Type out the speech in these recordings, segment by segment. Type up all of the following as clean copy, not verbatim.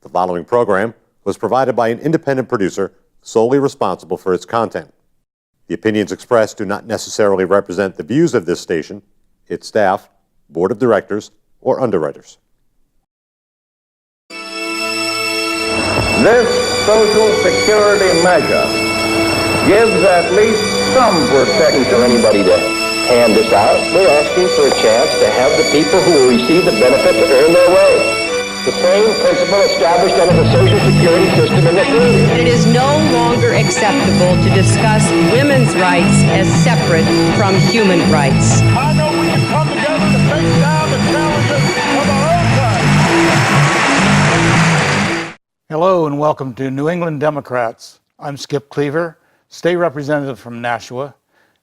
The following program was provided by an independent producer solely responsible for its content. The opinions expressed do not necessarily represent the views of this station, its staff, board of directors, or underwriters. This Social Security measure gives at least some protection to anybody to hand this out. We're asking for a chance to have the people who will receive the benefit to earn their way. The same principle established under the Social Security system in this country. It is no longer acceptable to discuss women's rights as separate from human rights. I know we can come together to face down the challenges of our own time. Hello and welcome to New England Democrats. I'm Skip Cleaver, State Representative from Nashua,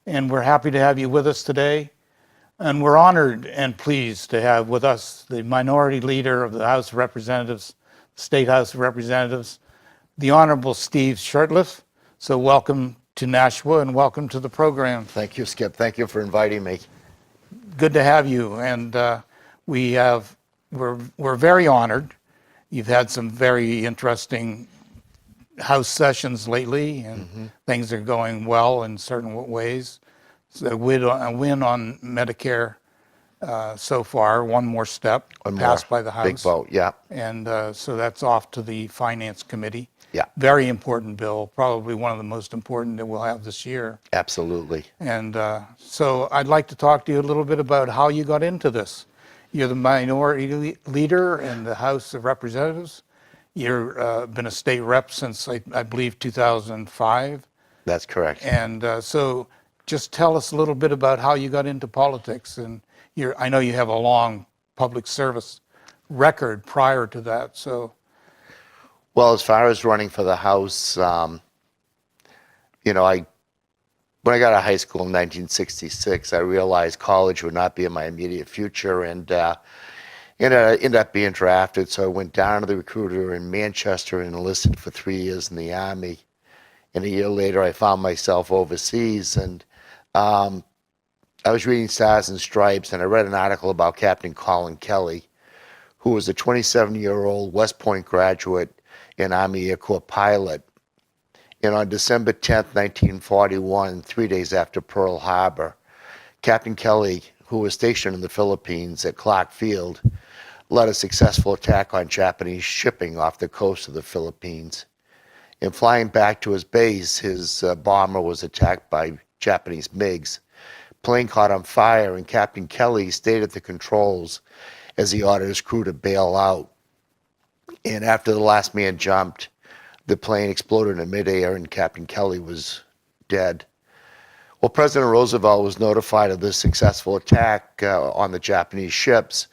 and we're happy to have you with us today. And we're honored and pleased to have with us the Minority Leader of the House of Representatives, State House of Representatives, the Honorable Steve Shurtleff. So welcome to Nashua and welcome to the program. Thank you, Skip. Thank you for inviting me. Good to have you. And we're very honored. You've had some very interesting House sessions lately, and things are going well in certain ways. So a win on Medicare so far, one more step, passed by the House. Big vote, yeah. And so that's off to the Finance Committee. Yeah. Very important bill, probably one of the most important that we'll have this year. Absolutely. And so I'd like to talk to you a little bit about how you got into this. You're the Minority Leader in the House of Representatives. You've been a state rep since, I believe, 2005. That's correct. And so just tell us a little bit about how you got into politics. And I know you have a long public service record prior to that. So, well, as far as running for the House, when I got out of high school in 1966, I realized college would not be in my immediate future, and ended up being drafted. So I went down to the recruiter in Manchester and enlisted for 3 years in the Army. And a year later, I found myself overseas, and I was reading Stars and Stripes, and I read an article about Captain Colin Kelly, who was a 27-year-old West Point graduate and Army Air Corps pilot. And on December 10th, 1941, 3 days after Pearl Harbor, Captain Kelly, who was stationed in the Philippines at Clark Field, led a successful attack on Japanese shipping off the coast of the Philippines. And flying back to his base, his bomber was attacked by Japanese MiGs. Plane caught on fire, and Captain Kelly stayed at the controls as he ordered his crew to bail out. And after the last man jumped, the plane exploded in midair, and Captain Kelly was dead. Well, President Roosevelt was notified of this successful attack on the Japanese ships,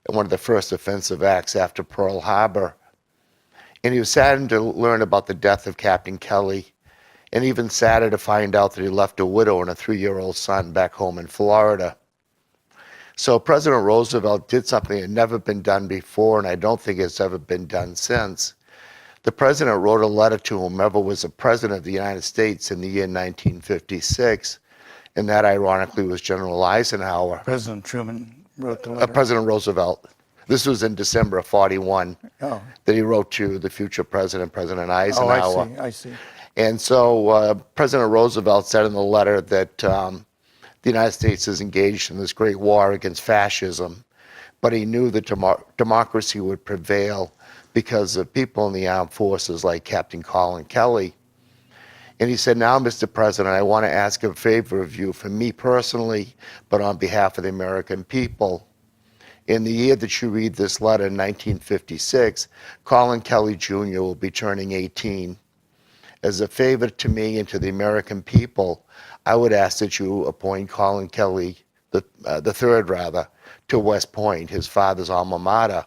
one of the first offensive acts after Pearl Harbor. And he was saddened to learn about the death of Captain Kelly, and even sadder to find out that he left a widow and a 3-year-old son back home in Florida. So President Roosevelt did something that had never been done before, and I don't think it's ever been done since. The president wrote a letter to whomever was the president of the United States in the year 1956, and that ironically was General Eisenhower. President Truman wrote the letter? President Roosevelt. This was in December of 41 that he wrote to the future president, President Eisenhower. Oh, I see. And so President Roosevelt said in the letter that the United States is engaged in this great war against fascism, but he knew that democracy would prevail because of people in the armed forces like Captain Colin Kelly. And he said, now, Mr. President, I want to ask a favor of you, for me personally, but on behalf of the American people. In the year that you read this letter, in 1956, Colin Kelly Jr. will be turning 18. As a favor to me and to the American people, I would ask that you appoint Colin Kelly, the third, to West Point, his father's alma mater.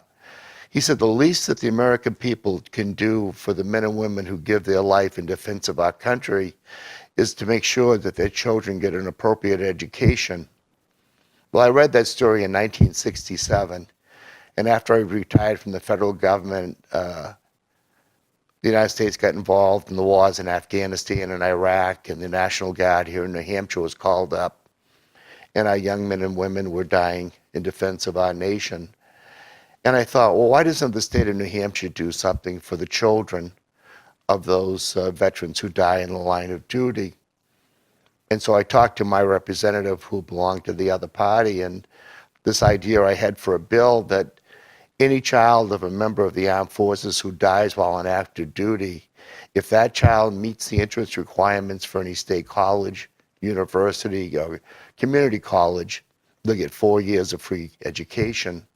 He said, the least that the American people can do for the men and women who give their life in defense of our country is to make sure that their children get an appropriate education. Well, I read that story in 1967, and after I retired from the federal government, the United States got involved in the wars in Afghanistan and Iraq, and the National Guard here in New Hampshire was called up, and our young men and women were dying in defense of our nation. And I thought, well, why doesn't the state of New Hampshire do something for the children of those veterans who die in the line of duty? And so I talked to my representative who belonged to the other party, and this idea I had for a bill that any child of a member of the armed forces who dies while on active duty, if that child meets the entrance requirements for any state college, university, or community college, they'll get 4 years of free education.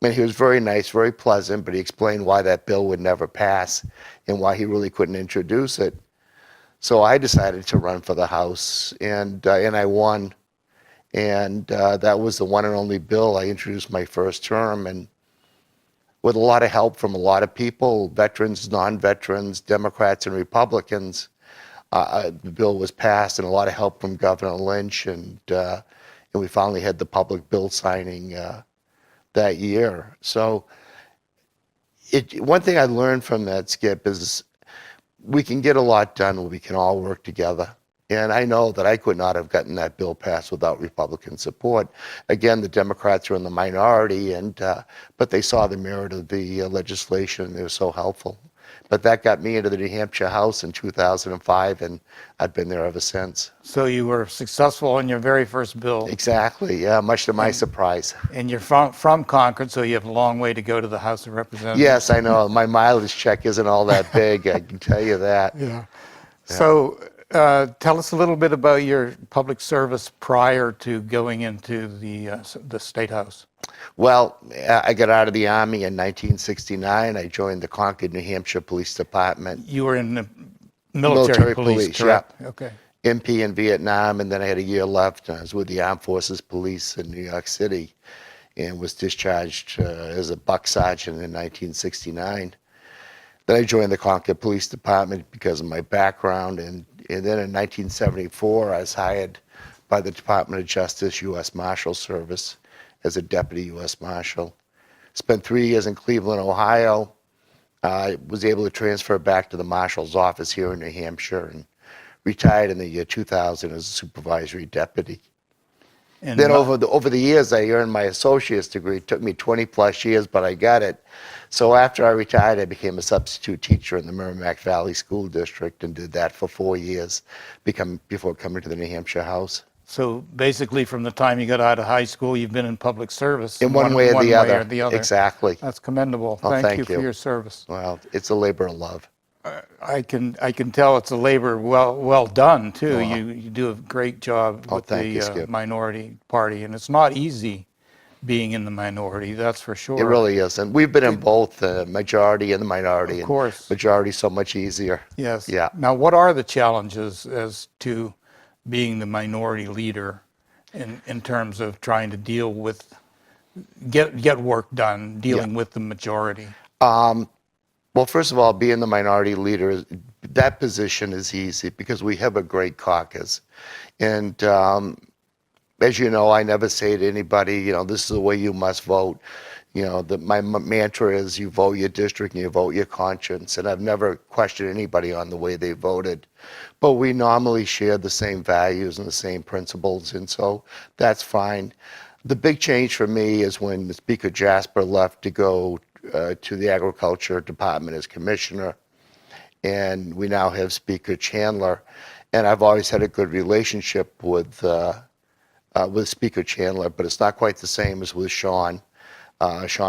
And he was very nice, very pleasant, but he explained why that bill would never pass and why he really couldn't introduce it. So I decided to run for the House, and I won. And that was the one and only bill I introduced my first term, and with a lot of help from a lot of people, veterans, non-veterans, Democrats and Republicans, the bill was passed, and a lot of help from Governor Lynch, and we finally had the public bill signing that year. So one thing I learned from that, Skip, is we can get a lot done when we can all work together. And I know that I could not have gotten that bill passed without Republican support. Again, the Democrats are in the minority, but they saw the merit of the legislation, and they were so helpful. But that got me into the New Hampshire House in 2005, and I've been there ever since. So you were successful in your very first bill. Exactly, yeah, much to my surprise. And you're from Concord, so you have a long way to go to the House of Representatives. Yes, I know. My mileage check isn't all that big, I can tell you that. Yeah. So tell us a little bit about your public service prior to going into the State House. Well, I got out of the Army in 1969. I joined the Concord, New Hampshire Police Department. You were in the military police, correct? Yeah. Okay. MP in Vietnam, and then I had a year left. I was with the Armed Forces Police in New York City and was discharged as a buck sergeant in 1969. Then I joined the Concord Police Department because of my background, and then in 1974, I was hired by the Department of Justice, U.S. Marshal Service, as a deputy U.S. Marshal. Spent 3 years in Cleveland, Ohio. I was able to transfer back to the Marshal's office here in New Hampshire and retired in the year 2000 as a supervisory deputy. And Then over the years, I earned my associate's degree. It took me 20 plus years, but I got it. So after I retired, I became a substitute teacher in the Merrimack Valley School District and did that for 4 years before coming to the New Hampshire House. So basically, from the time you got out of high school, you've been in public service. In one way or the other. Exactly. That's commendable. Well, Thank you thank you. for your service. Well, it's a labor of love. I can tell it's a labor well done too. Well, You do a great job with thank you, the Skip. minority party, and it's not easy being in the minority. That's for sure. It really is. And we've been in both the majority and the minority. Of course. And majority so much easier. Yes. Yeah. Now, what are the challenges as to being the minority leader in terms of trying to deal with get work done, dealing with the majority? Well, first of all, being the minority leader, that position is easy because we have a great caucus. And as you know, I never say to anybody, this is the way you must vote. My mantra is you vote your district and you vote your conscience. And I've never questioned anybody on the way they voted. But we normally share the same values and the same principles, and so that's fine. The big change for me is when Speaker Jasper left to go to the Agriculture Department as commissioner, and we now have Speaker Chandler. And I've always had a good relationship with Speaker Chandler, but it's not quite the same as with Sean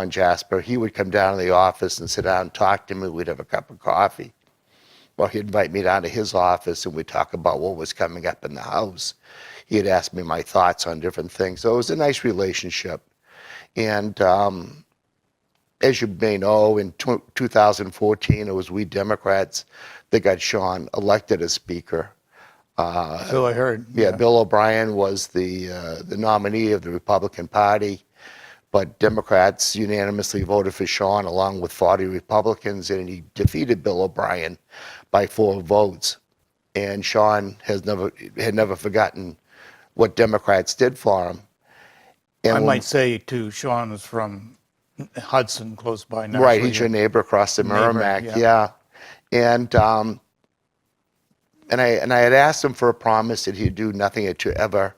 Jasper. He would come down to the office and sit down and talk to me. We'd have a cup of coffee. Well, he'd invite me down to his office and we'd talk about what was coming up in the House. He'd ask me my thoughts on different things. So it was a nice relationship. And as you may know, in 2014, it was we Democrats that got Sean elected as Speaker. So I heard. Yeah, Bill O'Brien was the nominee of the Republican Party, but Democrats unanimously voted for Sean along with 40 Republicans, and he defeated Bill O'Brien by 4 votes. And Sean had never forgotten what Democrats did for him. And I might say too, Sean is from Hudson, close by now. Right, he's your neighbor across the Merrimack, yeah. And I had asked him for a promise that he'd do nothing to ever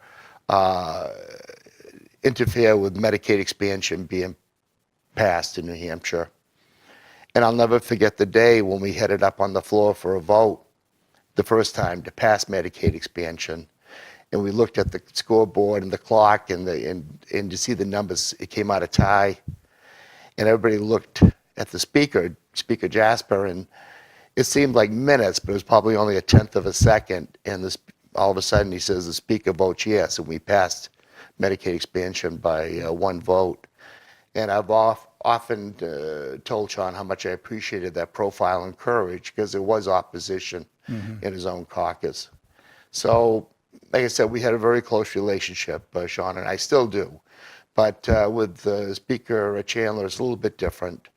interfere with Medicaid expansion being passed in New Hampshire. And I'll never forget the day when we headed up on the floor for a vote the first time to pass Medicaid expansion. And we looked at the scoreboard and the clock and to see the numbers, it came out a tie. And everybody looked at the speaker, Speaker Jasper, and it seemed like minutes, but it was probably only a tenth of a second. And all of a sudden he says the speaker votes yes, and we passed Medicaid expansion by one vote. And I've often told Sean how much I appreciated that profile and courage, because there was opposition in his own caucus. So, like I said, we had a very close relationship, Sean and I still do. But with Speaker Chandler, it's a little bit different.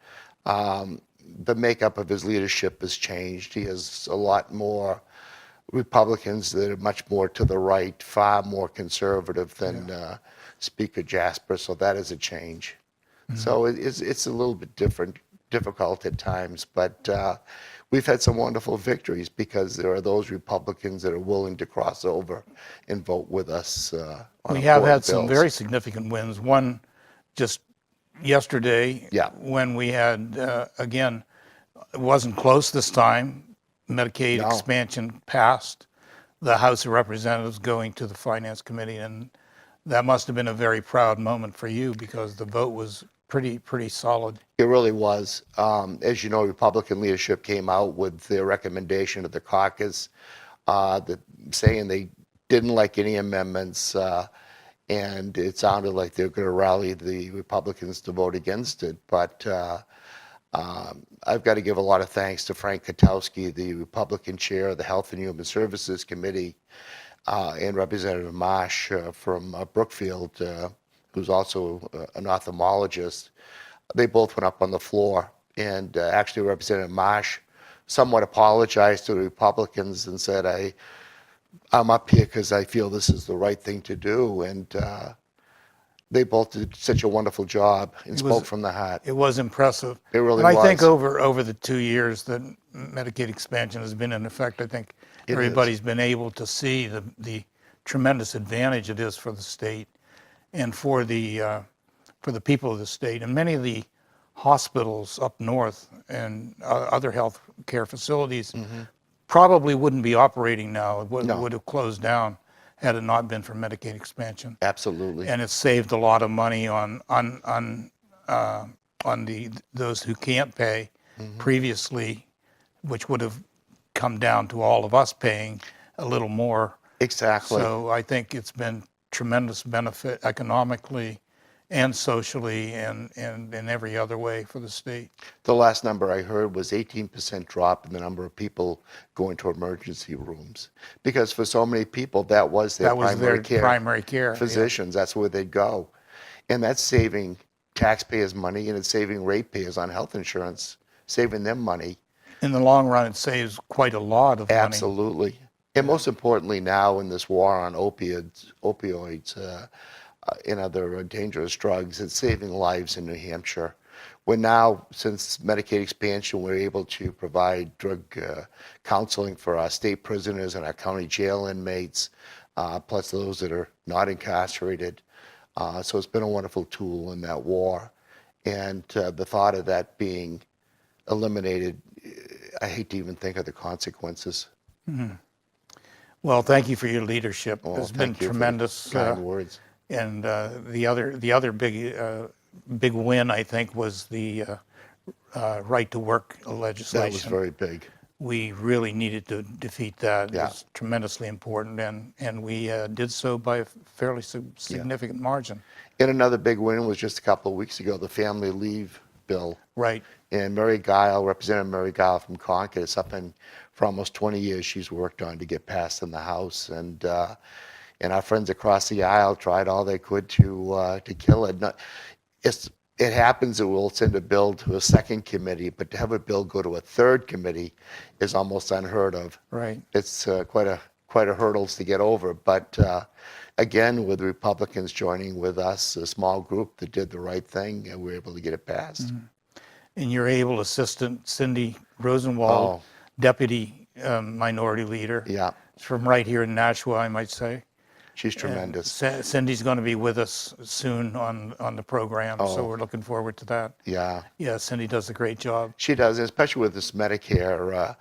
The makeup of his leadership has changed. He has a lot more Republicans that are much more to the right, far more conservative than Speaker Jasper, so that is a change. So it's a little bit difficult at times, but we've had some wonderful victories because there are those Republicans that are willing to cross over and vote with us on We have had important some bills. very significant wins. One just yesterday, Yeah. when we had, again, it wasn't close this time. Medicaid No. expansion passed, the House of Representatives going to the Finance Committee, and that must have been a very proud moment for you because the vote was pretty solid. It really was. As you know, Republican leadership came out with their recommendation to the caucus, saying they didn't like any amendments, and it sounded like they were going to rally the Republicans to vote against it. But I've got to give a lot of thanks to Frank Katowski, the Republican chair of the Health and Human Services Committee, and Representative Marsh from Brookfield, who's also an ophthalmologist. They both went up on the floor, and actually Representative Marsh somewhat apologized to the Republicans and said, I'm up here because I feel this is the right thing to do. And they both did such a wonderful job and spoke from the heart. It was impressive. It really and I think was. over the 2 years that Medicaid expansion has been in effect, I think It everybody's been able to see the tremendous advantage it is for the state and for the people of the state. And many of the hospitals up north and other health care facilities probably wouldn't be operating now. It would have closed down had it not been for Medicaid expansion. Absolutely. And it's saved a lot of money on those who can't pay previously, which would have come down to all of us paying a little more. Exactly. So I think it's been tremendous benefit economically and socially and in every other way for the state. The last number I heard was 18% drop in the number of people going to emergency rooms, because for so many people that was their primary care. Physicians, that's where they'd go. And that's saving taxpayers money, and it's saving ratepayers on health insurance, saving them money. In the long run, it saves quite a lot of money. Absolutely. And most importantly now in this war on opioids, and other dangerous drugs, it's saving lives in New Hampshire. We're now, since Medicaid expansion, we're able to provide drug counseling for our state prisoners and our county jail inmates, plus those that are not incarcerated. So it's been a wonderful tool in that war. And the thought of that being eliminated, I hate to even think of the consequences. Well, thank you for your leadership. Well, It's been thank you for the tremendous. kind words. And the other big win, I think, was the right to work legislation. That was very big. We really needed to defeat that. Yeah. It was tremendously important, and we did so by a fairly significant margin. And another big win was just a couple of weeks ago, the family leave bill. Right. And Mary Guile, Representative Mary Guile from Concord, it's something for almost 20 years she's worked on to get passed in the House. And our friends across the aisle tried all they could to kill it. It happens that we'll send a bill to a second committee, but to have a bill go to a third committee is almost unheard of. Right. It's quite a hurdles to get over. But again, with Republicans joining with us, a small group that did the right thing, and we were able to get it passed. And your able assistant, Cindy Rosenwald, Deputy Minority Leader. Yeah. It's from right here in Nashua, I might say. She's tremendous. Cindy's going to be with us soon on the program, so Oh. we're looking forward to that. Yeah. Yeah, Cindy does a great job. She does, especially with this Medicare.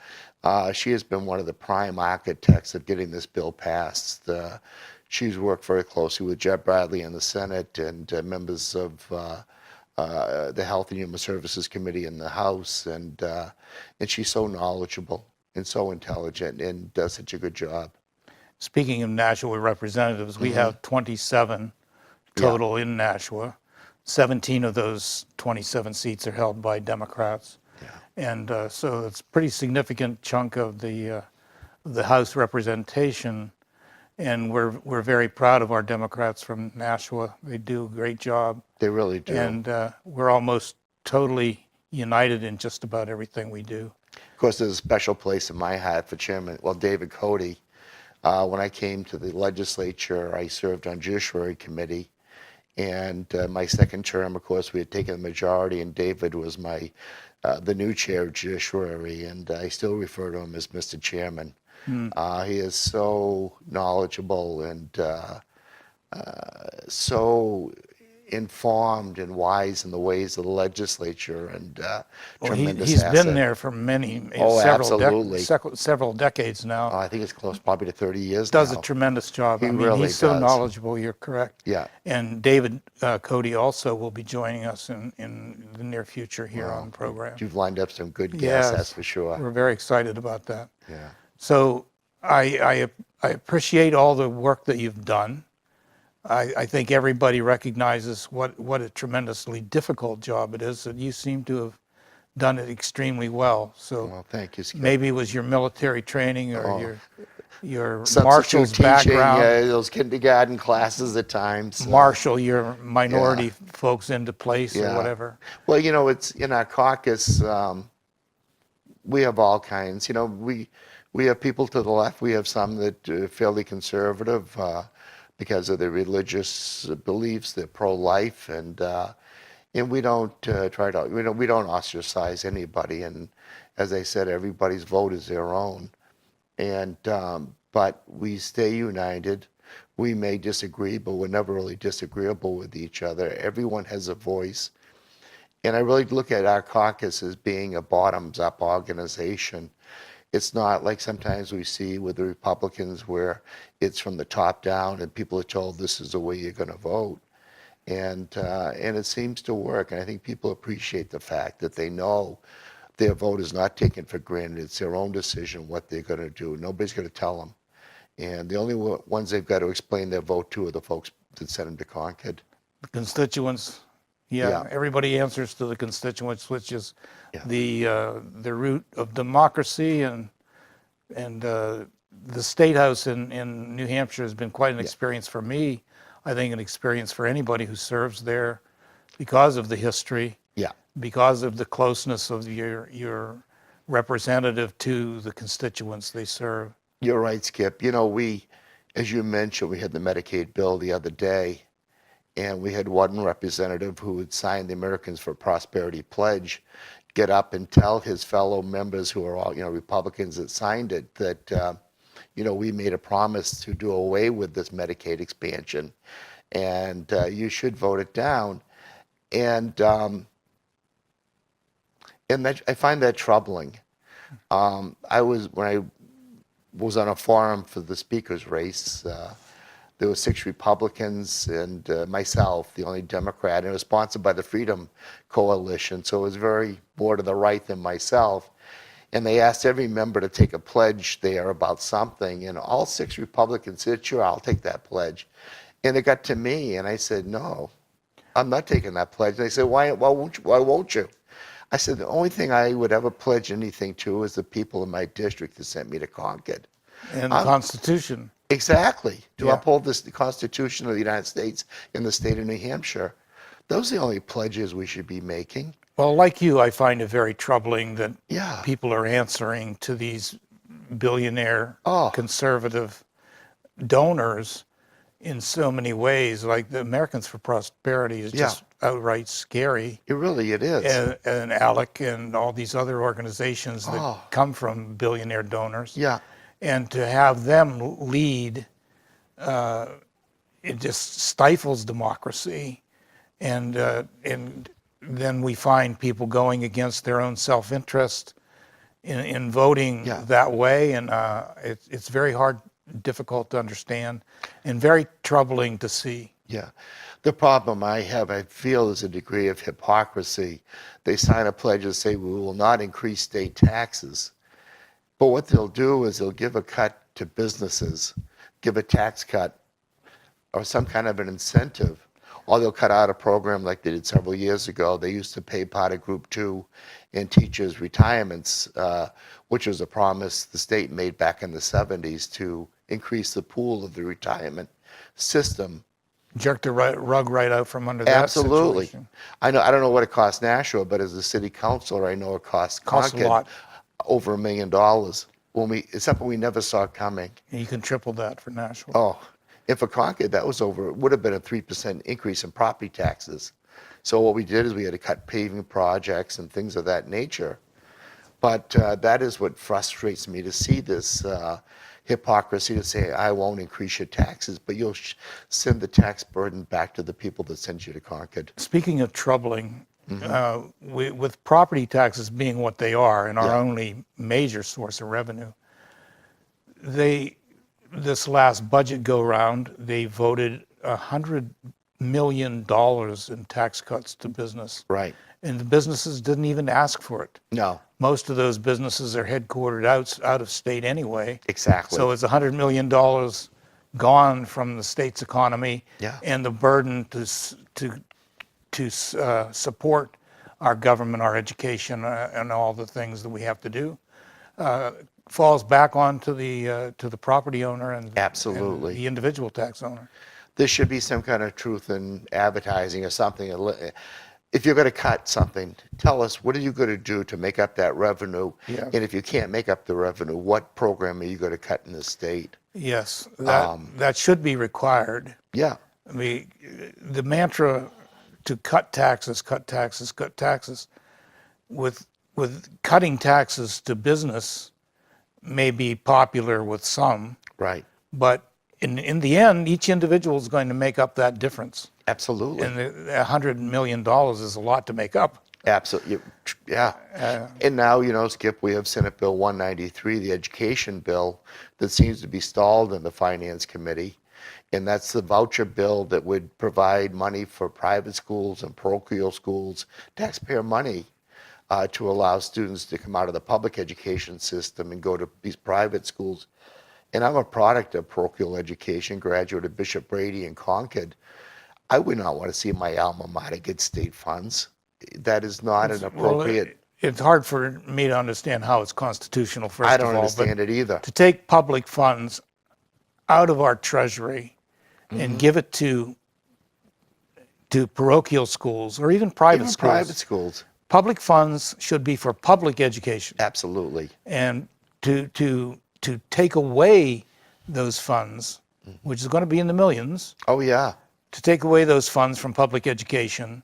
She has been one of the prime architects of getting this bill passed. She's worked very closely with Jeb Bradley in the Senate and members of the Health and Human Services Committee in the House, and she's so knowledgeable and so intelligent and does such a good job. Speaking of Nashua representatives, we have 27 total in Nashua. 17 of those 27 seats are held by Democrats. And so it's a pretty significant chunk of the House representation. And we're very proud of our Democrats from Nashua. They do a great job. They really do. And we're almost totally united in just about everything we do. Of course, there's a special place in my heart for Chairman, David Cody. When I came to the legislature, I served on Judiciary Committee. And my second term, of course, we had taken the majority, and David was the new chair of Judiciary, and I still refer to him as Mr. Chairman. He is so knowledgeable and so informed and wise in the ways of the legislature, and tremendous He's asset. been there for many, Oh, absolutely. several decades now. I think it's close probably to 30 years Does now. a tremendous job. He really he's so does. knowledgeable. You're correct. Yeah. And David Cody also will be joining us in the near future here on the program. You've lined up some good guests, Yes, that's for sure. We're very excited about that. Yeah. So I appreciate all the work that you've done. I think everybody recognizes what a tremendously difficult job it is, and you seem to have done it extremely well. So Well, thank you, Skip. maybe it was your military training or your Substitute marshal's teaching, background. those kindergarten classes at times. Marshal your minority folks into place or Yeah. whatever. Well, it's in our caucus, we have all kinds. We have people to the left. We have some that are fairly conservative because of their religious beliefs. They're pro-life, and we don't try to. We don't ostracize anybody. And as I said, everybody's vote is their own. And but we stay united. We may disagree, but we're never really disagreeable with each other. Everyone has a voice. And I really look at our caucus as being a bottoms-up organization. It's not like sometimes we see with the Republicans where it's from the top down and people are told this is the way you're going to vote. And it seems to work. And I think people appreciate the fact that they know their vote is not taken for granted. It's their own decision what they're going to do. Nobody's going to tell them. And the only ones they've got to explain their vote to are the folks that sent them to Concord. The constituents. Yeah, everybody answers to the constituents, which is the root of democracy, and the State House in New Hampshire has been quite an experience for me. I think an experience for anybody who serves there because of the history, because of the closeness of your representative to the constituents they serve. You're right, Skip. We, as you mentioned, we had the Medicaid bill the other day. And we had one representative who had signed the Americans for Prosperity Pledge get up and tell his fellow members who are all, Republicans that signed it that, we made a promise to do away with this Medicaid expansion and you should vote it down. And that, I find that troubling. When I was on a forum for the speaker's race, there were 6 Republicans and myself, the only Democrat, and it was sponsored by the Freedom Coalition, so it was very more to the right than myself. And they asked every member to take a pledge there about something, and all 6 Republicans said, sure, I'll take that pledge. And it got to me, and I said, no, I'm not taking that pledge. And they said, why won't you? I said, the only thing I would ever pledge anything to is the people in my district that sent me to Concord. And the Constitution. Exactly. To uphold the Constitution of the United States in the state of New Hampshire. Those are the only pledges we should be making. Well, like you, I find it very troubling that Yeah. people are answering to these billionaire conservative donors in so many ways. Like the Americans for Prosperity is just outright scary. It is. And ALEC and all these other organizations that come from billionaire donors. Yeah. And to have them lead it just stifles democracy, and then we find people going against their own self-interest in voting Yeah. that way, and it's very hard, difficult to understand, and very troubling to see. Yeah. The problem I feel, is a degree of hypocrisy. They sign a pledge and say, we will not increase state taxes. But what they'll do is they'll give a cut to businesses, give a tax cut or some kind of an incentive, or they'll cut out a program like they did several years ago. They used to pay part of Group 2 in teachers' retirements, which was a promise the state made back in the 70s to increase the pool of the retirement system. Jerk the rug right out from under that Absolutely. situation. I don't know what it costs Nashua, but as a city councilor, I know it costs Costs a Concord lot. over $1 million. It's something we never saw coming. And you can triple that for Nashua. Oh, and for Concord, would have been a 3% increase in property taxes. So what we did is we had to cut paving projects and things of that nature. But that is what frustrates me, to see this hypocrisy, to say, I won't increase your taxes, but you'll send the tax burden back to the people that sent you to Concord. Speaking of troubling, with property taxes being what they are and our only major source of revenue, this last budget go round, they voted $100 million in tax cuts to business. Right. And the businesses didn't even ask for it. No. Most of those businesses are headquartered out of state anyway. Exactly. So it's $100 million gone from the state's economy, Yeah. and the burden to support our government, our education, and all the things that we have to do, falls back onto the property owner and Absolutely. and the individual tax owner. There should be some kind of truth in advertising or something. If you're going to cut something, tell us, what are you going to do to make up that revenue? Yeah. And if you can't make up the revenue, what program are you going to cut in the state? Yes, that should be required. Yeah. I mean, the mantra to cut taxes, cut taxes, cut taxes, with cutting taxes to business may be popular with some, Right. but in the end, each individual is going to make up that difference. Absolutely. And $100 million is a lot to make up. Absolutely. Yeah. And now, Skip, we have Senate Bill 193, the education bill, that seems to be stalled in the Finance Committee. And that's the voucher bill that would provide money for private schools and parochial schools, taxpayer money, to allow students to come out of the public education system and go to these private schools. And I'm a product of parochial education, graduate of Bishop Brady in Concord. I would not want to see my alma mater get state funds. That is not an appropriate. Well, it's hard for me to understand how it's constitutional, first I of all. don't understand it either. To take public funds out of our treasury and give it to parochial schools or even private Even schools. private schools. Public funds should be for public education. Absolutely. And to take away those funds, which is going to be in the millions, Oh, yeah. to take away those funds from public education,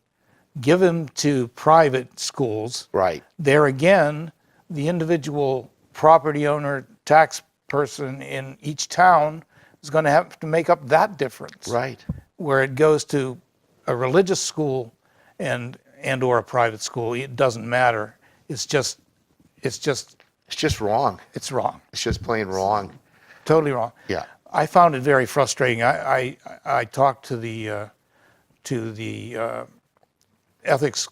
give them to private schools. Right. There again, the individual property owner, tax person in each town is going to have to make up that difference. Right. Where it goes to a religious school and or a private school, it doesn't matter. It's just It's just wrong. it's wrong. It's just plain wrong. Totally wrong. Yeah. I found it very frustrating. I talked to the ethics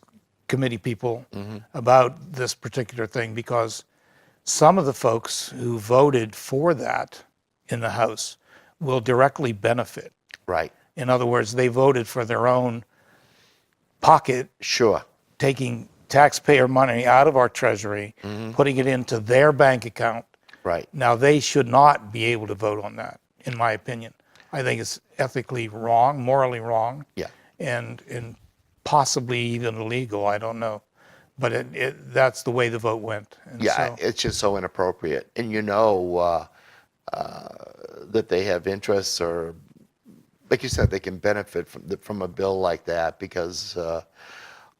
committee people about this particular thing, because some of the folks who voted for that in the House will directly benefit. Right. In other words, they voted for their own pocket, Sure. taking taxpayer money out of our treasury, putting it into their bank account. Right. Now, they should not be able to vote on that, in my opinion. I think it's ethically wrong, morally wrong, Yeah. and possibly even illegal. I don't know. But that's the way the vote went. And Yeah, so, it's just so inappropriate. And that they have interests, or, like you said, they can benefit from a bill like that, because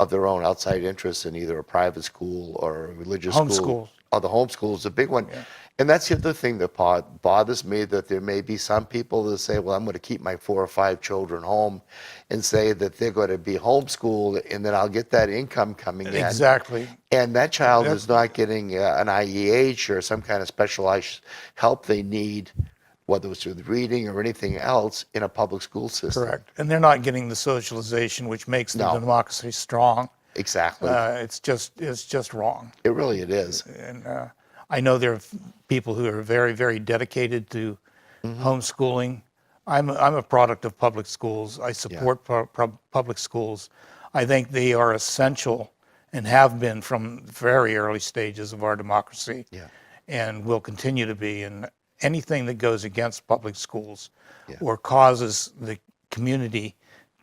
of their own outside interests in either a private school or a religious school. Homeschool. Oh, the homeschool is a big one. Yeah. And that's the other thing that bothers me, that there may be some people that say, well, I'm going to keep my 4 or 5 children home, and say that they're going to be homeschooled, and then I'll get that income coming in. Exactly. And that child is not getting an IEH or some kind of specialized help they need, whether it's with reading or anything else, in a public school system. Correct. And they're not getting the socialization which makes the No. democracy strong. Exactly. It's just wrong. It is. And I know there are people who are very, very dedicated to homeschooling. I'm a product of public schools. I support public schools. I think they are essential and have been from very early stages of our democracy, and will continue to be. And anything that goes against public schools or causes the community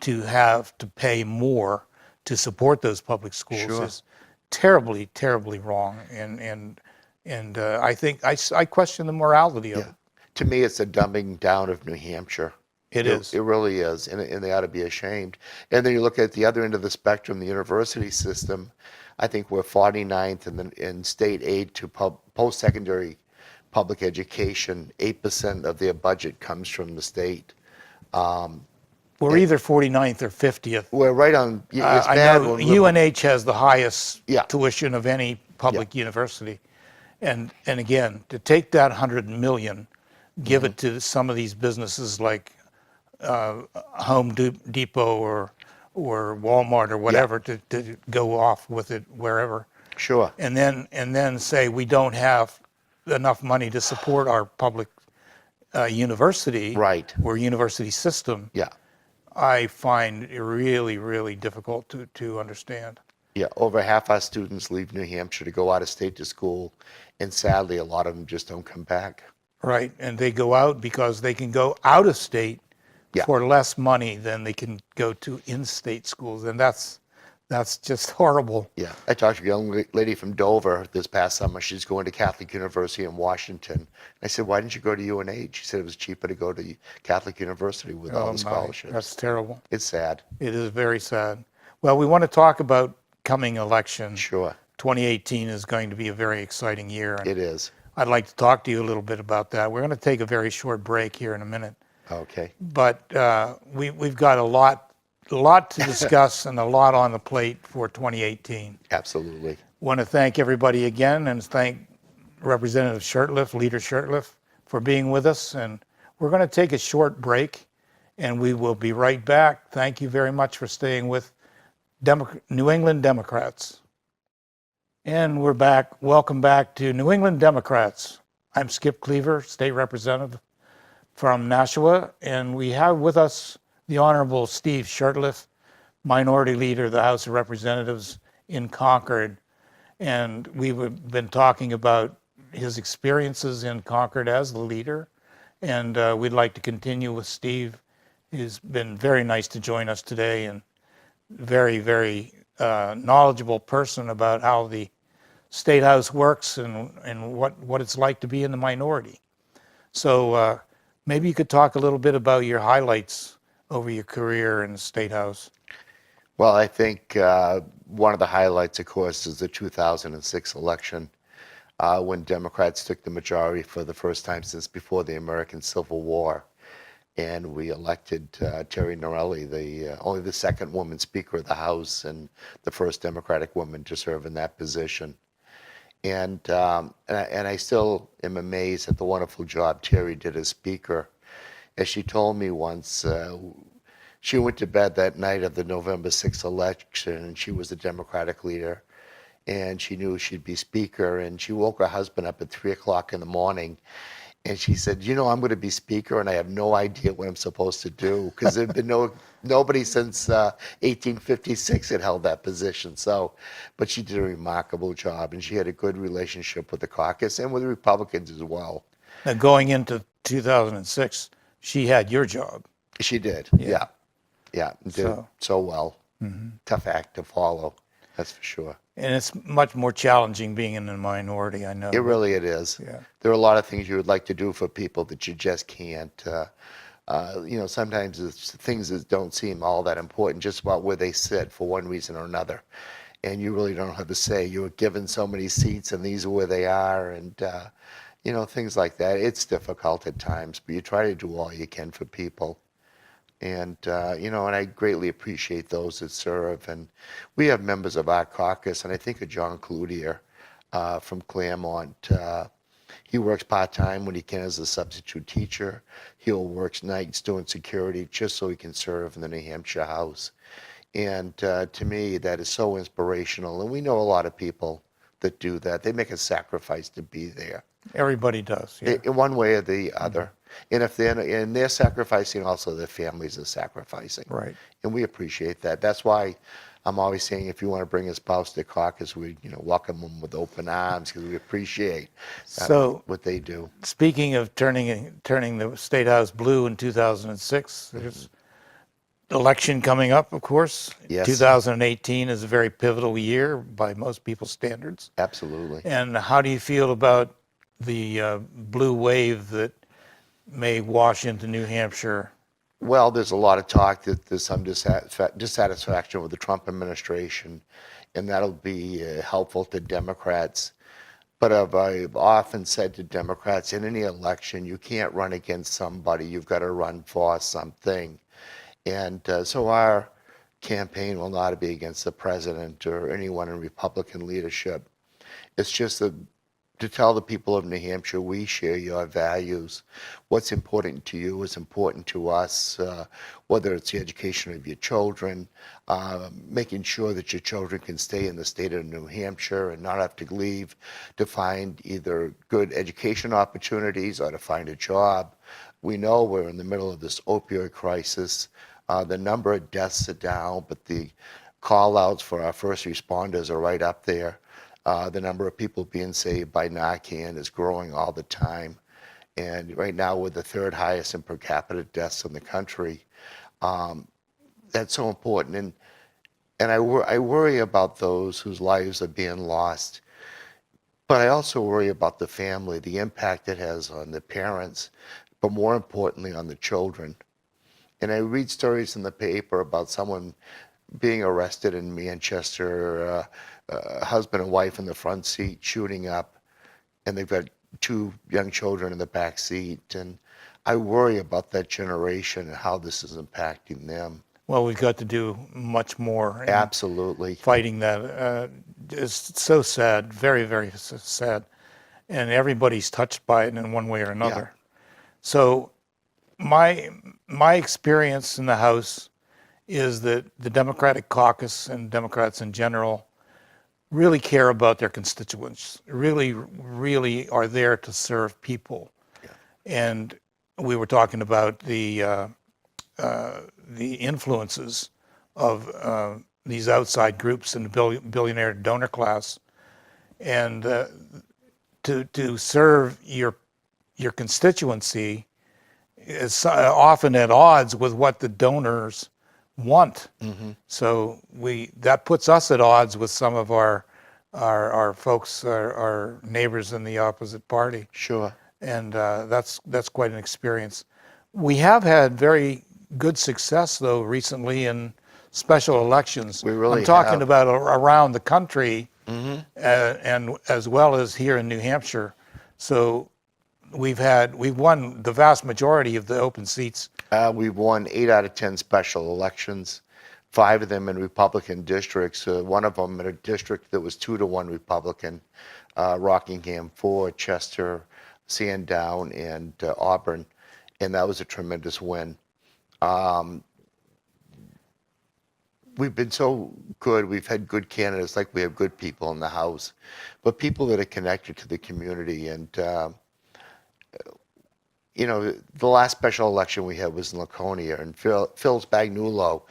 to have to pay more to support those public schools is terribly, terribly wrong. And I think I question the morality of it. To me, it's a dumbing down of New Hampshire. It is. It really is, and they ought to be ashamed. And then you look at the other end of the spectrum, the university system. I think we're 49th in state aid to post-secondary public education. 8% of their budget comes from the state. We're either 49th or 50th. We're right on. It's I bad know when UNH has the highest Yeah. tuition of any public university. And again, to take that 100 million, give it to some of these businesses like Home Depot or Walmart or whatever to go off with it wherever. Sure. And then say we don't have enough money to support our public university Right. or university system. Yeah. I find it really, really difficult to understand. Yeah, over half our students leave New Hampshire to go out of state to school, and sadly, a lot of them just don't come back. Right, and they go out because they can go out of state Yeah. for less money than they can go to in-state schools, and that's just horrible. Yeah, I talked to a young lady from Dover this past summer. She's going to Catholic University in Washington. I said, why didn't you go to UNH? She said it was cheaper to go to Catholic University with all Oh, the my, scholarships. that's terrible. It's sad. It is very sad. Well, we want to talk about coming election. Sure, 2018 is going to be a very exciting year. And it is. I'd like to talk to you a little bit about that. We're going to take a very short break here in a minute. Okay. But we've got a lot to discuss and a lot on the plate for 2018. Absolutely. Want to thank everybody again and thank Representative Shurtleff, Leader Shurtleff, for being with us. And we're going to take a short break and we will be right back. Thank you very much for staying with New England Democrats. And we're back. Welcome back to New England Democrats. I'm Skip Cleaver, State Representative from Nashua, and we have with us the Honorable Steve Shurtleff, Minority Leader of the House of Representatives in Concord. And we've been talking about his experiences in Concord as the leader, and we'd like to continue with Steve. He's been very nice to join us today and very, very knowledgeable person about how the State House works and what it's like to be in the minority. So maybe you could talk a little bit about your highlights over your career in the State House. Well, I think one of the highlights, of course, is the 2006 election when Democrats took the majority for the first time since before the American Civil War. And we elected Terry Norelli, only the second woman Speaker of the House and the first Democratic woman to serve in that position. And I still am amazed at the wonderful job Terry did as Speaker. As she told me once, she went to bed that night of the November 6th election, and she was the Democratic leader, and she knew she'd be Speaker, and she woke her husband up at 3 o'clock in the morning. And she said, I'm going to be Speaker, and I have no idea what I'm supposed to do, because there had been nobody since 1856 had held that position. So, but she did a remarkable job, and she had a good relationship with the caucus and with the Republicans as well. Now, going into 2006, she had your job. She did, yeah. Did so well. Mm-hmm. Tough act to follow, that's for sure. And it's much more challenging being in the minority, I know. It is. Yeah. There are a lot of things you would like to do for people that you just can't. sometimes it's things that don't seem all that important, just about where they sit for one reason or another. And you really don't have to say you were given so many seats and these are where they are, and things like that. It's difficult at times, but you try to do all you can for people. And and I greatly appreciate those that serve. And we have members of our caucus, and I think of John Cloutier from Claremont. He works part-time when he can as a substitute teacher. He'll work nights doing security just so he can serve in the New Hampshire House. And to me, that is so inspirational. And we know a lot of people that do that. They make a sacrifice to be there. Everybody does. Yeah. In one way or the other. And if they're sacrificing, also their families are sacrificing. Right. And we appreciate that. That's why I'm always saying, if you want to bring a spouse to caucus, we welcome them with open arms, because we appreciate what they do. Speaking of turning the State House blue in 2006, there's election coming up, of course. Yes. 2018 is a very pivotal year by most people's standards. Absolutely. And how do you feel about the blue wave that may wash into New Hampshire? Well, there's a lot of talk that there's some dissatisfaction with the Trump administration, and that'll be helpful to Democrats. But I've often said to Democrats, in any election, you can't run against somebody. You've got to run for something. And so our campaign will not be against the president or anyone in Republican leadership. It's just to tell the people of New Hampshire, we share your values. What's important to you is important to us, whether it's the education of your children, making sure that your children can stay in the state of New Hampshire and not have to leave to find either good education opportunities or to find a job. We know we're in the middle of this opioid crisis. The number of deaths are down, but the call outs for our first responders are right up there. The number of people being saved by Narcan is growing all the time. And right now we're the third highest in per capita deaths in the country. That's so important. And I worry about those whose lives are being lost. But I also worry about the family, the impact it has on the parents, but more importantly on the children. And I read stories in the paper about someone being arrested in Manchester, husband and wife in the front seat shooting up, and they've got two young children in the back seat. And I worry about that generation and how this is impacting them. Well, we've got to do much more. Absolutely. Fighting that. It's so sad, very, very sad. And everybody's touched by it in one way or another. Yeah. So my experience in the House is that the Democratic caucus and Democrats in general really care about their constituents, really, really are there to serve people. Yeah. And we were talking about the influences of these outside groups in the billionaire donor class. And to serve your constituency is often at odds with what the donors want. Mm-hmm. So that puts us at odds with some of our folks, our neighbors in the opposite party. Sure. And that's quite an experience. We have had very good success, though, recently in special elections. We really I'm talking have. about around the country, Mm-hmm. and as well as here in New Hampshire. So we've won the vast majority of the open seats. We've won 8 out of 10 special elections, 5 of them in Republican districts. One of them in a district that was 2-1 Republican, Rockingham 4, Chester, Sandown, and Auburn, and that was a tremendous win. We've been so good. We've had good candidates, like we have good people in the House, but people that are connected to the community. And the last special election we had was in Laconia, and Phil Spagnuolo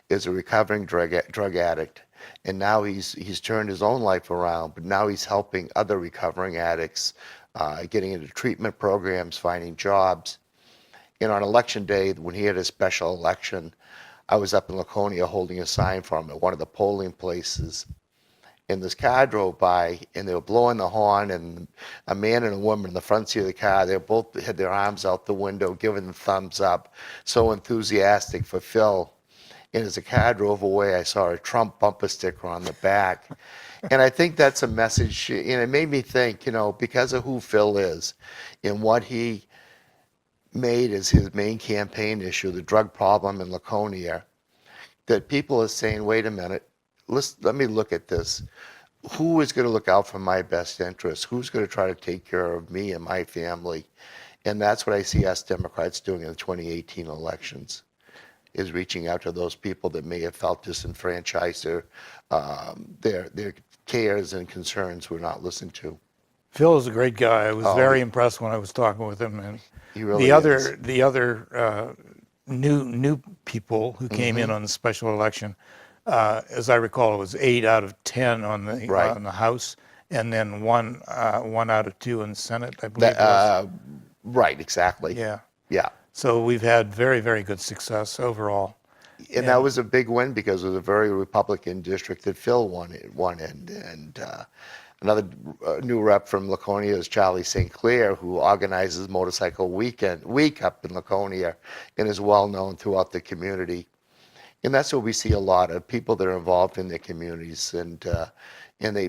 is a recovering drug addict, and now he's turned his own life around, but now he's helping other recovering addicts, getting into treatment programs, finding jobs. And on election day, when he had his special election, I was up in Laconia holding a sign for him at one of the polling places, and this car drove by, and they were blowing the horn, and a man and a woman in the front seat of the car, they both had their arms out the window, giving the thumbs up, so enthusiastic for Phil. And as the car drove away, I saw a Trump bumper sticker on the back. And I think that's a message, and it made me think, because of who Phil is and what he made as his main campaign issue, the drug problem in Laconia, that people are saying, wait a minute, let me look at this. Who is going to look out for my best interests? Who's going to try to take care of me and my family? And that's what I see us Democrats doing in the 2018 elections, is reaching out to those people that may have felt disenfranchised or their cares and concerns were not listened to. Phil is a great guy. I was very impressed when I was talking with him. And He really the other new people who came in on the special election, as I recall, it was 8 out of 10 on the Right. on the House, and then one out of 2 in the Senate, I believe. It was. Right, exactly. Yeah. Yeah. So we've had very, very good success overall. And that was a big win because it was a very Republican district that Phil won in. And another new rep from Laconia is Charlie St. Clair, who organizes Motorcycle Week up in Laconia and is well known throughout the community. And that's what we see a lot of people that are involved in their communities, and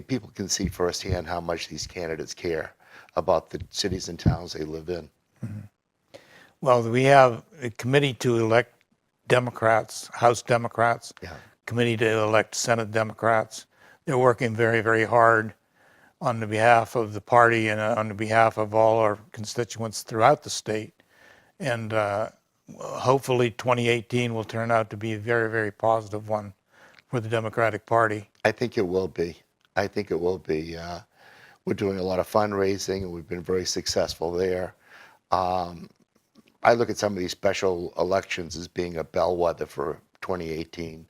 people can see firsthand how much these candidates care about the cities and towns they live in. Well, we have a committee to elect Democrats, House Democrats, committee to elect Senate Democrats. They're working very, very hard on the behalf of the party and on the behalf of all our constituents throughout the state. And hopefully 2018 will turn out to be a very, very positive one for the Democratic Party. I think it will be. We're doing a lot of fundraising, and we've been very successful there. I look at some of these special elections as being a bellwether for 2018.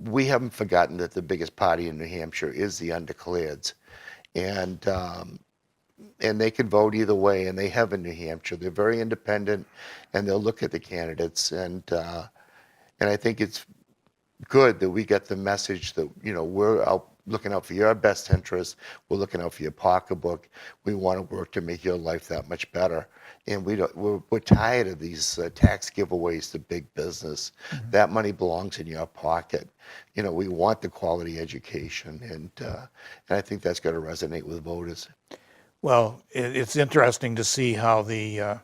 We haven't forgotten that the biggest party in New Hampshire is the undeclareds, and they can vote either way, and they have in New Hampshire. They're very independent, and they'll look at the candidates, and I think it's good that we get the message that we're out looking out for your best interests. We're looking out for your pocketbook. We want to work to make your life that much better. And we're tired of these tax giveaways to big business. That money belongs in your pocket. We want the quality education, and I think that's going to resonate with voters. Well, it's interesting to see how the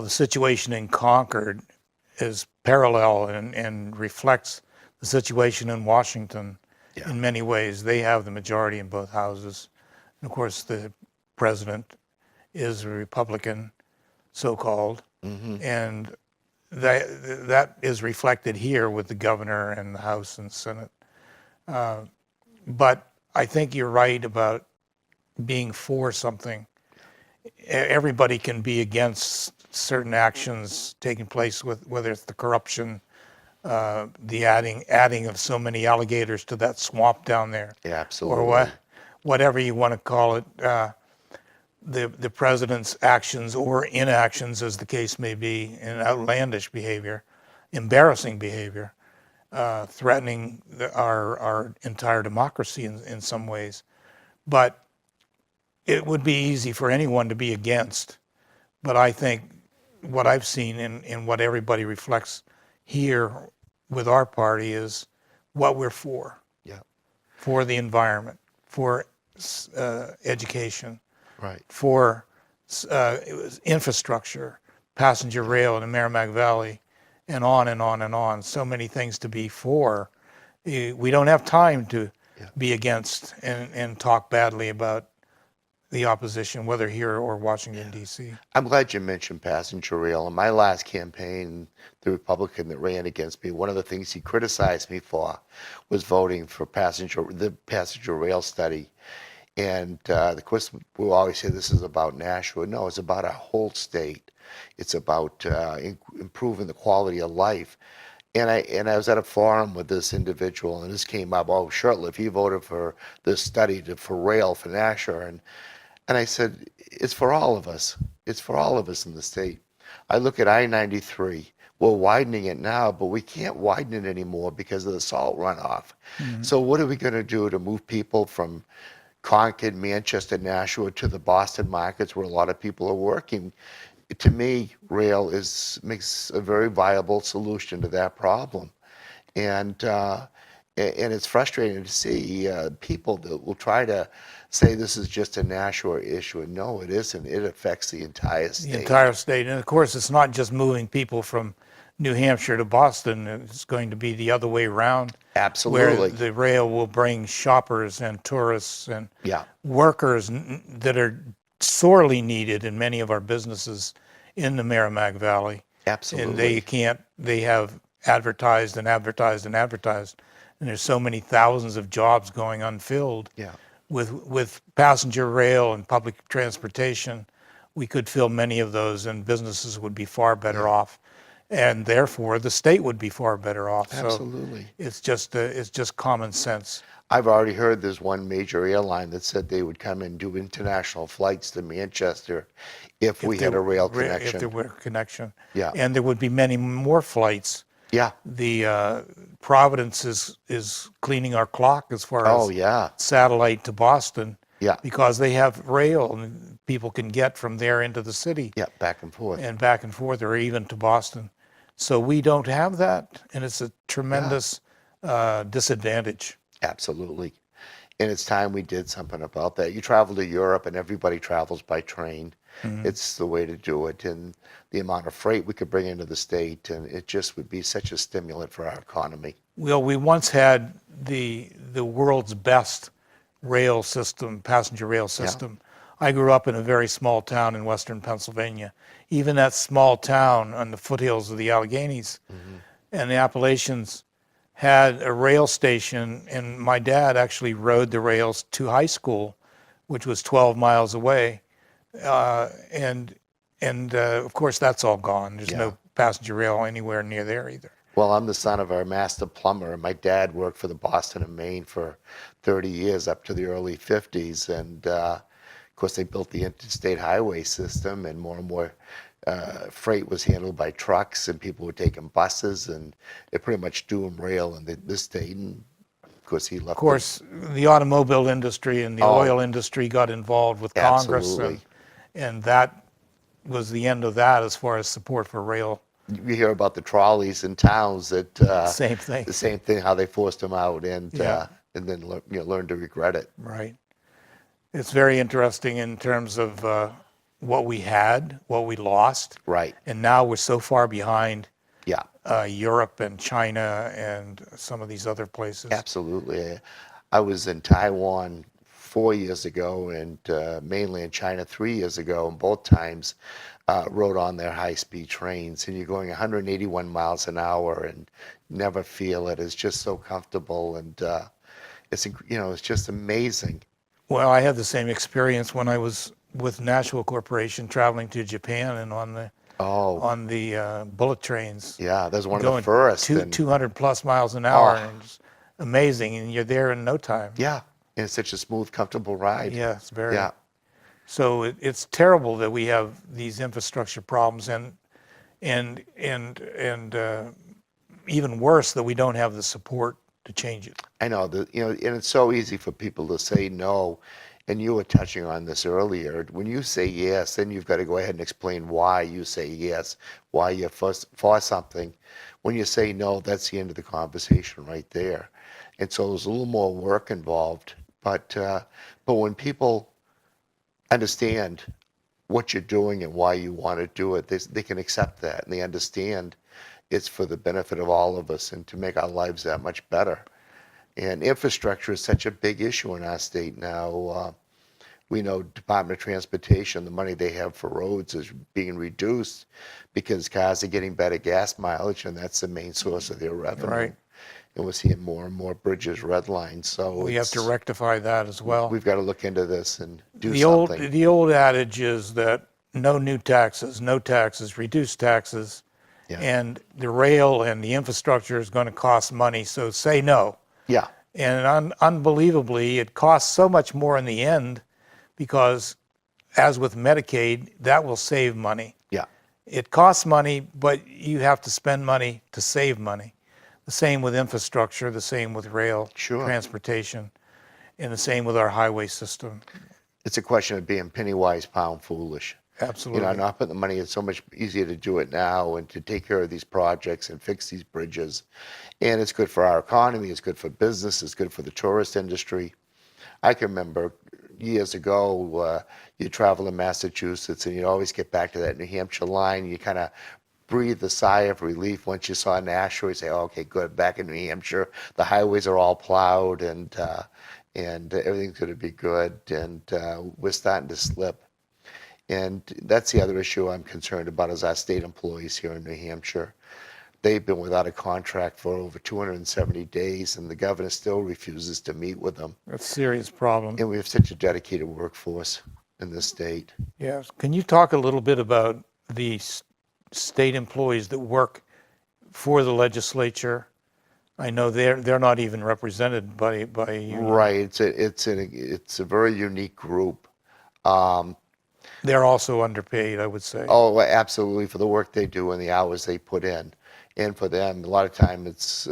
situation in Concord is parallel and reflects the situation in Washington. In many ways. They have the majority in both houses. And of course, the president is a Republican, so-called, and that is reflected here with the governor and the House and Senate. But I think you're right about being for something. Everybody can be against certain actions taking place, with whether it's the corruption, the adding of so many alligators to that swamp down there. Yeah, absolutely. Or whatever you want to call it, the president's actions or inactions, as the case may be, and outlandish behavior, embarrassing behavior, threatening our entire democracy in some ways. But it would be easy for anyone to be against. But I think what I've seen and what everybody reflects here with our party is what we're for. Yeah. For the environment, for education, Right. for infrastructure, passenger rail in the Merrimack Valley, and on and on and on. So many things to be for. We don't have time to be against and talk badly about the opposition, whether here or Washington, D.C. I'm glad you mentioned passenger rail. In my last campaign, the Republican that ran against me, one of the things he criticized me for was voting for the passenger rail study. And of course, we always say this is about Nashua. No, it's about our whole state. It's about improving the quality of life. And I was at a forum with this individual, and this came up. Oh, Shurtleff, he voted for this study for rail for Nashua, and I said, it's for all of us. It's for all of us in the state. I look at I-93. we're widening it now, but we can't widen it anymore because of the salt runoff. So what are we going to do to move people from Concord, Manchester, Nashua to the Boston markets where a lot of people are working? To me, rail makes a very viable solution to that problem. And it's frustrating to see people that will try to say this is just a Nashua issue. And no, it isn't. It affects the entire state. The entire state. And of course, it's not just moving people from New Hampshire to Boston. It's going to be the other way around. Absolutely. Where the rail will bring shoppers and tourists and Yeah. workers that are sorely needed in many of our businesses in the Merrimack Valley. Absolutely. And they have advertised and advertised and advertised. And there's so many thousands of jobs going unfilled. Yeah. With passenger rail and public transportation, we could fill many of those, and businesses would be far better off, and therefore the state would be far better off. Absolutely. So it's just common sense. I've already heard there's one major airline that said they would come and do international flights to Manchester if we had a rail connection. If there were a connection. Yeah. And there would be many more flights. Yeah. The Providence is cleaning our clock as far Oh, as yeah. satellite to Boston. Yeah. Because they have rail and people can get from there into the city. Yeah, back and forth. And back and forth, or even to Boston. So we don't have that, and it's a tremendous disadvantage. Absolutely. And it's time we did something about that. You travel to Europe and everybody travels by train. It's the way to do it. And the amount of freight we could bring into the state, and it just would be such a stimulant for our economy. Well, we once had the world's best rail system, passenger rail system. I grew up in a very small town in western Pennsylvania. Even that small town on the foothills of the Alleghenies and the Appalachians had a rail station, and my dad actually rode the rails to high school, which was 12 miles away. And of course, that's all gone. There's no passenger rail anywhere near there either. Well, I'm the son of our master plumber. My dad worked for the Boston and Maine for 30 years up to the early 50s. And of course, they built the interstate highway system, and more freight was handled by trucks, and people were taking buses, and it pretty much doom rail in this state. And of course, he left. Of course, the automobile industry and the oil industry got involved with Congress, Absolutely. and that was the end of that as far as support for rail. You hear about the trolleys in towns that Same thing. the same thing, how they forced them out, and Yeah. then learn to regret it. Right. It's very interesting in terms of what we had, what we lost, Right. and now we're so far behind Yeah. Europe and China and some of these other places. Absolutely. I was in Taiwan 4 years ago and mainland China 3 years ago, and both times rode on their high-speed trains, and you're going 181 miles an hour and never feel it. It's just so comfortable, and it's just amazing. Well, I had the same experience when I was with Nashua Corporation traveling to Japan and on the bullet trains. Yeah, that's one of Going the first. 200 plus miles an hour, Oh. and it's amazing, and you're there in no time. Yeah, and it's such a smooth, comfortable ride. Yeah, it's very. Yeah. So it's terrible that we have these infrastructure problems, and even worse that we don't have the support to change it. I know and it's so easy for people to say no, and you were touching on this earlier. When you say yes, then you've got to go ahead and explain why you say yes, why you're for something. When you say no, that's the end of the conversation right there. And so there's a little more work involved, but when people understand what you're doing and why you want to do it, they can accept that, and they understand it's for the benefit of all of us and to make our lives that much better. And infrastructure is such a big issue in our state now. We know Department of Transportation, the money they have for roads is being reduced because cars are getting better gas mileage, and that's the main source of their revenue. Right. And we're seeing more and more bridges redlined. So We have to rectify that as well. We've got to look into this and do The something. old adage is that no new taxes, reduce taxes, Yeah. and the rail and the infrastructure is going to cost money, so say no. Yeah. And unbelievably, it costs so much more in the end because, as with Medicaid, that will save money. Yeah. it costs money, but you have to spend money to save money. The same with infrastructure, the same with rail Sure. transportation, and the same with our highway system. It's a question of being penny wise, pound foolish. Absolutely. Not putting the money. It's so much easier to do it now and to take care of these projects and fix these bridges. And it's good for our economy. It's good for business. It's good for the tourist industry. I can remember years ago, you travel in Massachusetts and you'd always get back to that New Hampshire line. You kind of breathe a sigh of relief once you saw Nashua. You say, oh, okay, good, back in New Hampshire. The highways are all plowed and everything's going to be good. And we're starting to slip. And that's the other issue I'm concerned about is our state employees here in New Hampshire. They've been without a contract for over 270 days, and the governor still refuses to meet with them. That's a serious problem. And we have such a dedicated workforce in this state. Yes. Can you talk a little bit about the state employees that work for the legislature? I know they're not even represented by a union. Right. It's a very unique group. They're also underpaid, I would say. Oh, absolutely, for the work they do and the hours they put in. And for them, a lot of time it's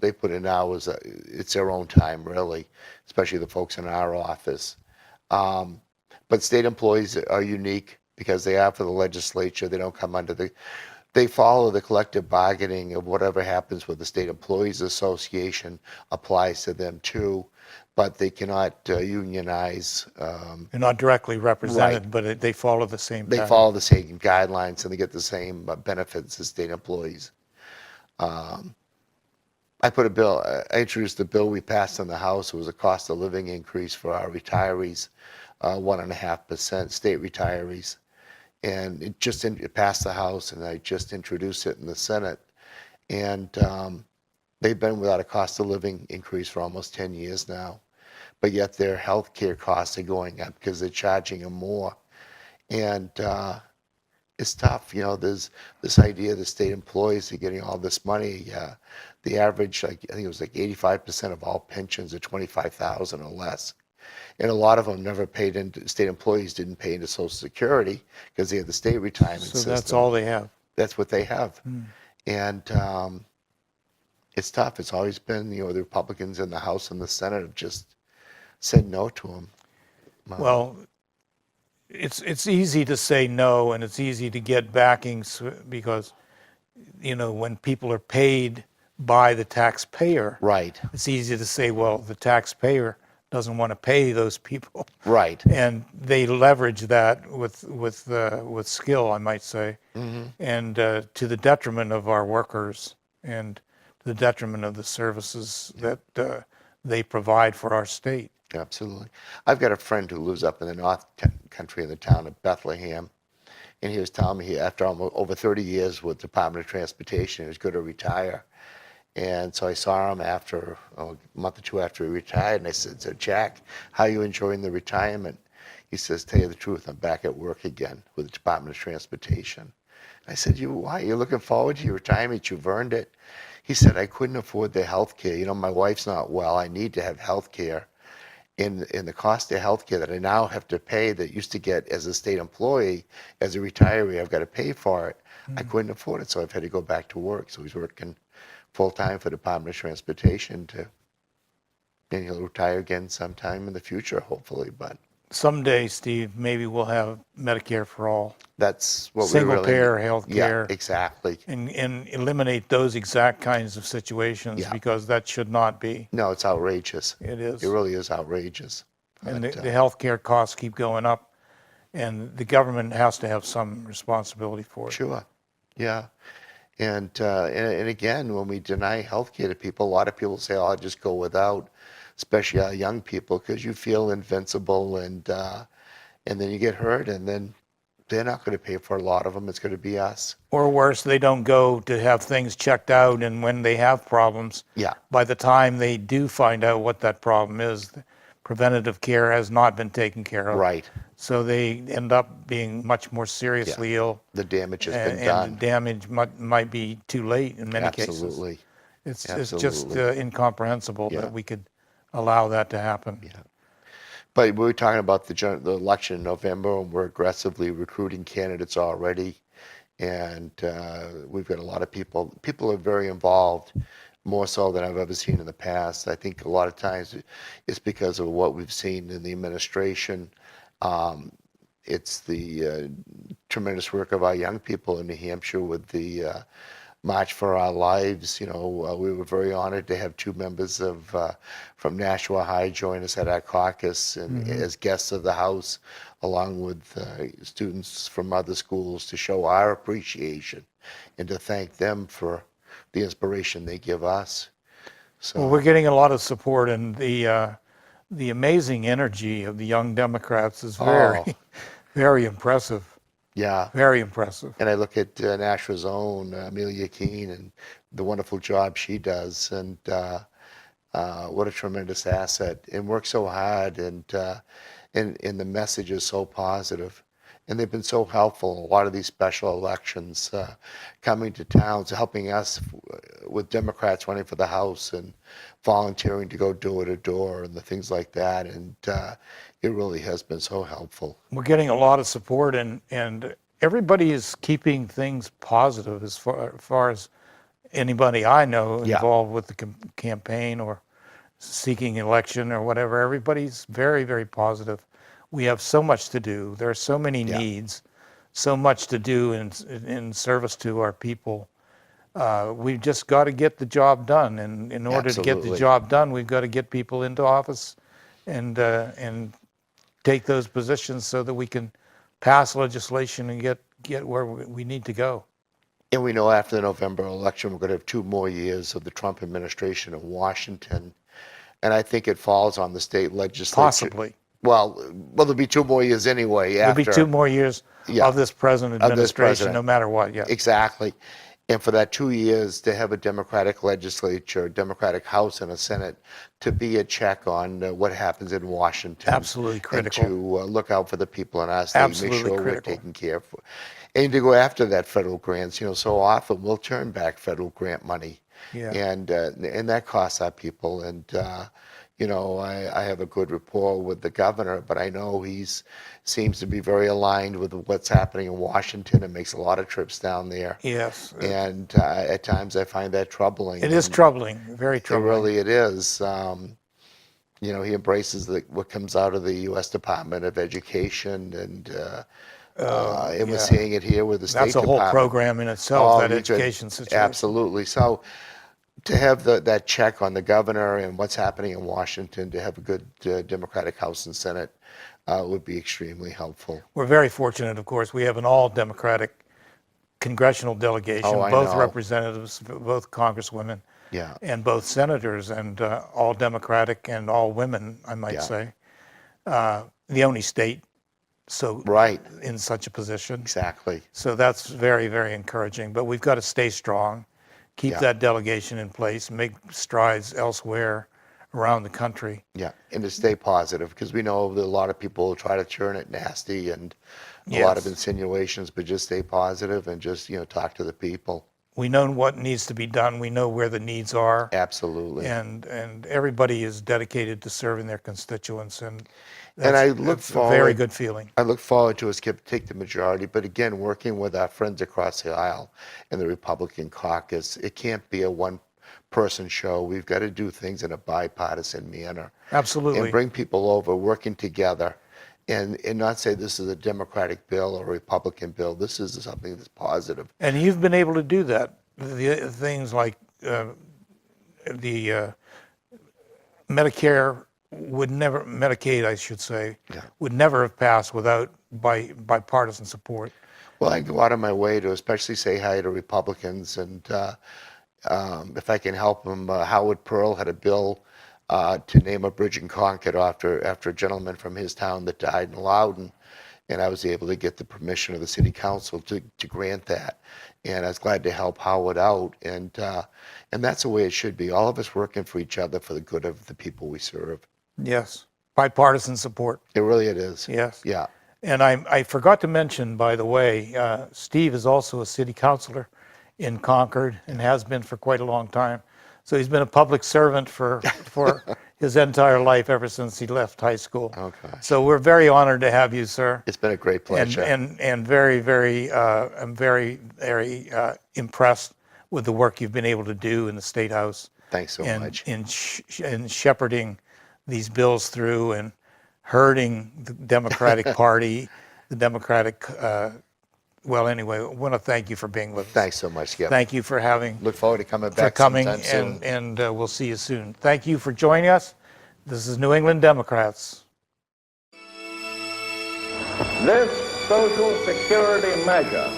they put in hours. It's their own time, really, especially the folks in our office. But state employees are unique because they are for the legislature. They don't come under the. They follow the collective bargaining of whatever happens with the State Employees Association applies to them too, but they cannot unionize. They're not directly represented, Right. but they follow the same They pattern. follow the same guidelines and they get the same benefits as state employees. I introduced a bill we passed in the House. It was a cost of living increase for our retirees, 1.5% state retirees. And it passed the House, and I just introduced it in the Senate. And they've been without a cost of living increase for almost 10 years now. But yet their health care costs are going up because they're charging them more. And it's tough. There's this idea that state employees are getting all this money. The average, I think it was like 85% of all pensions are $25,000 or less. And a lot of them never paid into, state employees didn't pay into Social Security because they had the state retirement So system. that's all they have. That's what they have. And it's tough. It's always been, the Republicans in the House and the Senate have just said no to them. Well, it's easy to say no, and it's easy to get backings because, when people are paid by the taxpayer, Right, it's easy to say, well, the taxpayer doesn't want to pay those people, right. and they leverage that with skill, I might say, and to the detriment of our workers and to the detriment of the services that they provide for our state. Absolutely. I've got a friend who lives up in the North Country in the town of Bethlehem, and he was telling me after almost over 30 years with the Department of Transportation, he was going to retire. And so I saw him after a month or two after he retired, and I said, "So Jack, how are you enjoying the retirement?" He says, "Tell you the truth, I'm back at work again with the Department of Transportation." I said, "Why? You're looking forward to your retirement? You've earned it." He said, "I couldn't afford the health care. My wife's not well. I need to have health care. In the cost of health care that I now have to pay that used to get as a state employee, as a retiree, I've got to pay for it. I couldn't afford it, so I've had to go back to work." So he's working full-time for the Department of Transportation and he'll retire again sometime in the future, hopefully, but Someday, Steve, maybe we'll have Medicare for all, that's what we single really payer need. health Yeah, care, exactly. and eliminate those exact kinds of situations Yeah. because that should not be. No, it's outrageous. It is. It really is outrageous. And But, the healthcare costs keep going up, and the government has to have some responsibility for it. Sure, yeah. And again, when we deny health care to people, a lot of people say, "Oh, I'll just go without," especially our young people, because you feel invincible and then you get hurt and then they're not going to pay for a lot of them. It's going to be us. Or worse, they don't go to have things checked out, and when they have problems, Yeah, by the time they do find out what that problem is, preventative care has not been taken care of. right. So they end up being much more seriously ill, The damage has been and done. the damage might be too late in many cases. Absolutely. It's just Absolutely. incomprehensible Yeah. that we could allow that to happen. Yeah. But we were talking about the election in November, and we're aggressively recruiting candidates already. And we've got a lot of people. People are very involved, more so than I've ever seen in the past. I think a lot of times it's because of what we've seen in the administration. It's the tremendous work of our young people in New Hampshire with the March for Our Lives. We were very honored to have two members of from Nashua High join us at our caucus and as guests of the House, along with students from other schools, to show our appreciation and to thank them for the inspiration they give us. So Well, we're getting a lot of support, and the amazing energy of the young Democrats is very, very impressive. yeah. Very impressive. And I look at Nashua's own Amelia Keene and the wonderful job she does, and what a tremendous asset, and works so hard, and the message is so positive. And they've been so helpful in a lot of these special elections, coming to towns, helping us with Democrats running for the House and volunteering to go door to door and the things like that. And it really has been so helpful. We're getting a lot of support, and everybody is keeping things positive as far as anybody I know Yeah. involved with the campaign or seeking election or whatever. Everybody's very, very positive. We have so much to do. There are so many needs, so much to do in service to our people. We've just got to get the job done, and in order to get the Absolutely. job done, we've got to get people into office and take those positions so that we can pass legislation and get where we need to go. And we know after the November election, we're going to have 2 more years of the Trump administration in Washington. And I think it falls on the state legislature. Possibly. Well, there'll be 2 more years anyway. There'll be 2 more years Yeah. of this present Of this administration, president. no matter what. Yeah. Exactly. And for that 2 years to have a Democratic legislature, Democratic House and a Senate to be a check on what happens in Washington. Absolutely critical. And to look out for the people in our state, Absolutely make sure critical. we're taken care of. And to go after that federal grants. So often we'll turn back federal grant money. Yeah. And that costs our people. And, I have a good rapport with the governor, but I know he's seems to be very aligned with what's happening in Washington and makes a lot of trips down there. Yes. And at times I find that troubling. It is And troubling, very troubling. it is. He embraces what comes out of the U.S. Department of Education, and we're seeing it here with the State That's a Department. whole program in itself, that you could- education situation. Absolutely. So to have that check on the governor and what's happening in Washington, to have a good Democratic House and Senate would be extremely helpful. We're very fortunate, of course. We have an all-Democratic congressional delegation, Oh, I both know. representatives, both congresswomen, Yeah. and both senators, and all Democratic and all women, I might Yeah. say. The only state Right. in such a position. Exactly. So that's very, very encouraging. But we've got to stay strong, keep Yeah. that delegation in place, make strides elsewhere around the country. Yeah, and to stay positive, because we know that a lot of people try to turn it nasty and a lot of Yes. insinuations, but just stay positive and just, talk to the people. We know what needs to be done. We know where the needs are. Absolutely. And everybody is dedicated to serving their constituents, and And I look that's a very forward- good feeling. I look forward to us take the majority, but again, working with our friends across the aisle in the Republican caucus, it can't be a one-person show. We've got to do things in a bipartisan manner. Absolutely. And bring people over, working together, and not say this is a Democratic bill or a Republican bill. This is something that's positive. And you've been able to do that. The things like the Medicare would never, Medicaid, I should say, would never have passed without bipartisan support. Well, I go out of my way to especially say hi to Republicans, and if I can help them, Howard Pearl had a bill to name a bridge in Concord after a gentleman from his town that died in Loudon, and I was able to get the permission of the city council to grant that, and I was glad to help Howard out, and that's the way it should be. All of us working for each other for the good of the people we serve. Yes. Bipartisan support. It really it is. Yes. Yeah. And I forgot to mention, by the way, Steve is also a city councilor in Concord and has been for quite a long time. So he's been a public servant for his entire life ever since he left high school. Okay. So we're very honored to have you, sir. It's been a great pleasure. And very, I'm very impressed with the work you've been able to do in the State House. Thanks so and much. in shepherding these bills through and herding the Democratic Party, the Democratic. Well, anyway, I want to thank you for being with us. Thanks so much, Skip. Thank you for having. Look forward to coming for back coming, sometime soon. and we'll see you soon. Thank you for joining us. This is New England Democrats. This Social Security measure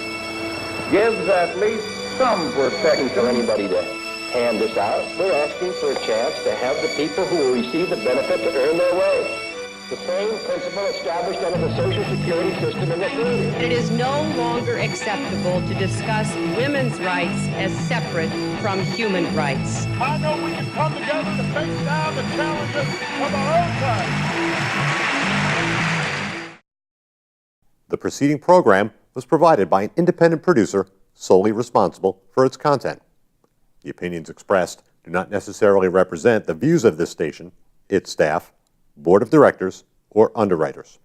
gives at least some protection. For anybody to hand this out, we're asking for a chance to have the people who will receive the benefit to earn their way. The same principle established under the Social Security system in this area. It is no longer acceptable to discuss women's rights as separate from human rights. I know we can come together to face down the challenges of our own time. The preceding program was provided by an independent producer solely responsible for its content. The opinions expressed do not necessarily represent the views of this station, its staff, board of directors, or underwriters.